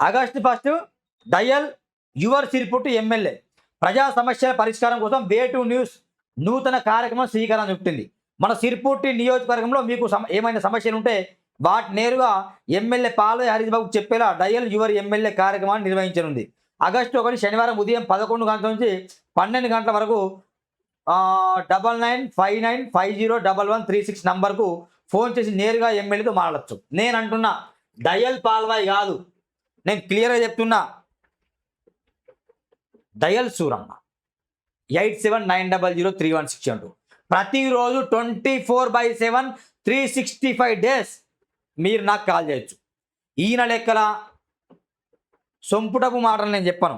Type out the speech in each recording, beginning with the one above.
August 1 dial your Sirpur MLA ప్రజా సమస్యల పరిష్కారం కోసం వే టు న్యూస్ నూతన కార్యక్రమం శ్రీకారం చుట్టింది. మన సిర్పుర్ నియోజకవర్గంలో మీకు ఏమైనా సమస్యలు ఉంటే వాటి నేరుగా ఎమ్మెల్యే పాల్వాయి హరీష్ బాబుకు చెప్పేలా డయల్ యువర్ ఎమ్మెల్యే కార్యక్రమాన్ని నిర్వహించనుంది. ఆగస్టు 1 శనివారం ఉదయం 11 గంటల నుంచి 12 గంటల వరకు 9959501136 నంబర్కు ఫోన్ చేసి నేరుగా ఎమ్మెల్యేతో మాట్లాడచ్చు. నేను అంటున్నా డయల్ పాల్వాయి కాదు, నేను క్లియర్గా చెప్తున్నా డయల్ సూరన్న 87900316 ప్రతిరోజు 24/7 365 డేస్ మీరు నాకు కాల్ చేయొచ్చు. ఈయన లెక్కల సొంపుటపు మాటలు నేను చెప్పను.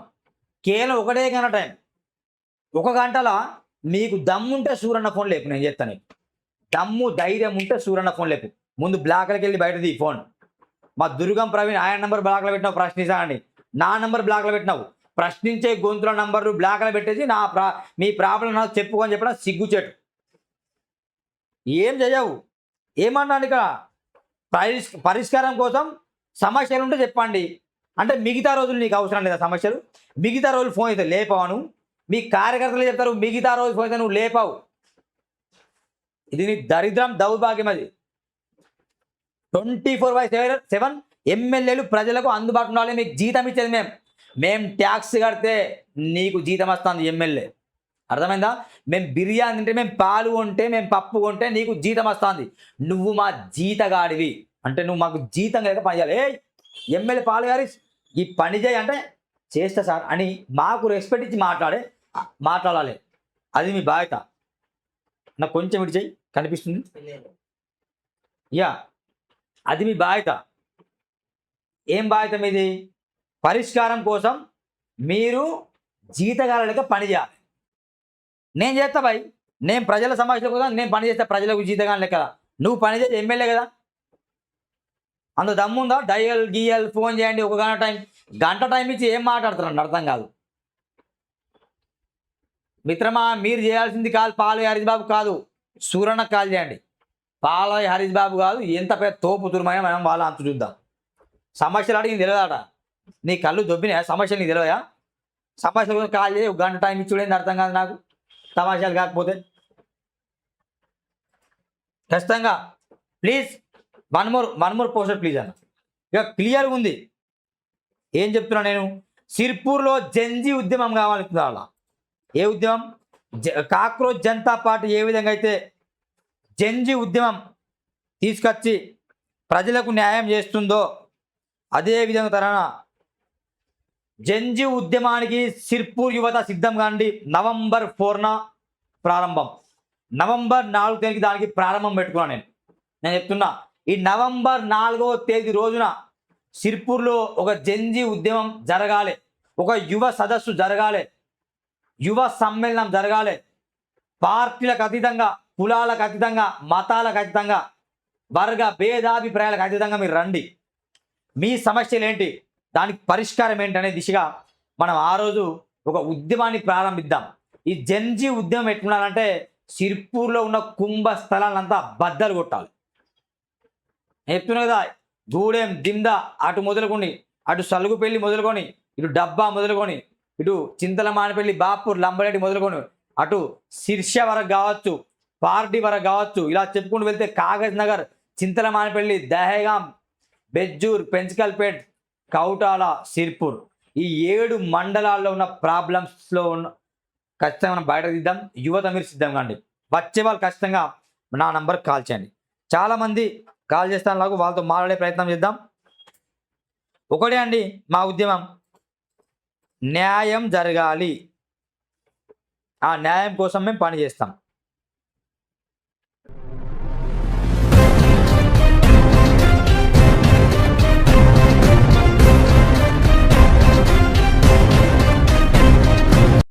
కేవలం ఒకటే గంట టైం, 1 గంటల మీకు దమ్ముంటే సూరన్న ఫోన్ లేపు, నేను చెప్తాను. దమ్ము ధైర్యం ఉంటే సూరన్న ఫోన్ లేపు. ముందు బ్లాక్లోకి వెళ్ళి బయటది ఈ ఫోన్. మా దుర్గం ప్రవీణ్ ఆయన నెంబర్ బ్లాక్లో పెట్టినావు ప్రశ్నించాలని, నా నెంబర్ బ్లాక్లో పెట్టినావు. ప్రశ్నించే గొంతుల నంబర్లు బ్లాక్లో పెట్టేసి మీ ప్రాబ్లం నాకు చెప్పుకొని చెప్పడం సిగ్గుచేటు. ఏం చేయవు, ఏమన్నాను ఇక్కడ పరిష్కారం కోసం సమస్యలు ఉంటే చెప్పండి అంటే మిగతా రోజులు నీకు అవసరం లేదా సమస్యలు? మిగతా రోజులు ఫోన్ అయితే లేపావు, మీ కార్యకర్తలు చెప్తారు మిగతా రోజు ఫోన్ అయితే నువ్వు లేపావు. ఇది నీ దరిద్రం, దౌర్భాగ్యం. అది 24/7 ఎమ్మెల్యేలు ప్రజలకు అందుబాటులో ఉండాలి. మీకు జీతం ఇచ్చేది మేము ట్యాక్స్ కడితే నీకు జీతం వస్తుంది ఎమ్మెల్యే, అర్థమైందా? మేము బిర్యానీ తింటే, మేము పాలు కొంటే, మేము పప్పు కొంటే నీకు జీతం వస్తుంది. నువ్వు మా జీతగాడివి అంటే నువ్వు మాకు జీతం లేక పని చేయాలి. ఎమ్మెల్యే పాలు గారి ఈ పని చేయి అంటే చేస్తా సార్ అని మాకు రెస్పెక్ట్ ఇచ్చి మాట్లాడాలి. అది మీ బాధ్యత. నాకు కొంచెం ఇటు చేయి, కనిపిస్తుంది యా, అది మీ బాధ్యత. ఏం బాధ్యత మీది? పరిష్కారం కోసం మీరు జీతగాళ్ళగా పని చేయాలి. నేను చేస్తా బాయ్, నేను ప్రజల సమస్యల కోసం నేను పని చేస్తా, ప్రజలకు జీతగాళ్ళ కదా. నువ్వు పని చేస్తే ఎమ్మెల్యే కదా, అందులో దమ్ముందా? డయల్ గియల్ ఫోన్ చేయండి, 1 గంట టైం ఇచ్చి ఏం మాట్లాడుతున్నాను అర్థం కాదు. మిత్రమా, మీరు చేయాల్సింది కాదు పాల్వాయి హరీష్ బాబు కాదు, సూరన్నకు కాల్ చేయండి. పాల్వాయి హరీష్ బాబు కాదు, ఎంత పెద్ద తోపు తురుమైనా మనం వాళ్ళ అంతు చూద్దాం. సమస్యలు అడిగి తెలియదాట, నీ కళ్ళు దొబ్బినాయా? సమస్యలు నీకు తెలియదా? సమస్యల కోసం కాల్ చేసి 1 గంట టైం ఇచ్చి చూడేది అర్థం కాదు నాకు. సమస్యలు కాకపోతే ఖచ్చితంగా please one more poster please అన్న. ఇక క్లియర్గా ఉంది. ఏం చెప్తున్నా నేను? సిర్పూర్లో జంజీ ఉద్యమం కావాలనుకుంటున్నా. అలా ఏ ఉద్యమం? కాక్రోచ్ జనతా పార్టీ ఏ విధంగా అయితే జంజీ ఉద్యమం తీసుకొచ్చి ప్రజలకు న్యాయం చేస్తుందో అదే విధంగా తరన జంజీ ఉద్యమానికి సిర్పూర్ యువత సిద్ధం కాండి. నవంబర్ 4న ప్రారంభం, నవంబర్ 4వ తేదీకి దానికి ప్రారంభం పెట్టుకున్నాను. నేను చెప్తున్నా, ఈ నవంబర్ 4వ తేదీ రోజున సిర్పూర్లో ఒక జంజీ ఉద్యమం జరగాలి, ఒక యువ సదస్సు జరగాలి, యువ సమ్మేళనం జరగాలి. పార్టీలకు అతీతంగా, కులాలకు అతీతంగా, మతాలకు అతీతంగా, వర్గ భేదాభిప్రాయాలకు అతీతంగా మీరు రండి. మీ సమస్యలు ఏంటి, దానికి పరిష్కారం ఏంటి అనే దిశగా మనం ఆ రోజు ఒక ఉద్యమాన్ని ప్రారంభిద్దాం. ఈ జంజీ ఉద్యమం ఎట్లుండాలంటే సిర్పూర్లో ఉన్న కుంభ స్థలాలంతా బద్దలు కొట్టాలి. చెప్తున్నా కదా, గూడెం దిందా అటు మొదలుకొని, అటు సలుగుపల్లి మొదలుకొని, ఇటు డబ్బా మొదలుకొని, ఇటు చింతలమానపల్లి, బాపూర్, లంబరెడ్డి మొదలుకొని, అటు శిర్ష వరకు కావచ్చు, పార్టీ వరకు కావచ్చు, ఇలా చెప్పుకుంటూ వెళ్తే కాగజ్ నగర్, చింతలమానపల్లి, దహేగాం, బెజ్జూర్, పెంచకల్పేట్, కౌటాల, సిర్పూర్, ఈ 7 మండలాల్లో ఉన్న ప్రాబ్లమ్స్లో ఉన్న ఖచ్చితంగా మనం బయట దిద్దాం. యువత మీరు సిద్ధంగా అండి. వచ్చే వాళ్ళు ఖచ్చితంగా నా నంబర్కి కాల్ చేయండి. చాలామంది కాల్ చేస్తాను, నాకు వాళ్ళతో మాట్లాడే ప్రయత్నం చేద్దాం. ఒకటే అండి మా ఉద్యమం, న్యాయం జరగాలి. ఆ న్యాయం కోసం మేము పని చేస్తాం.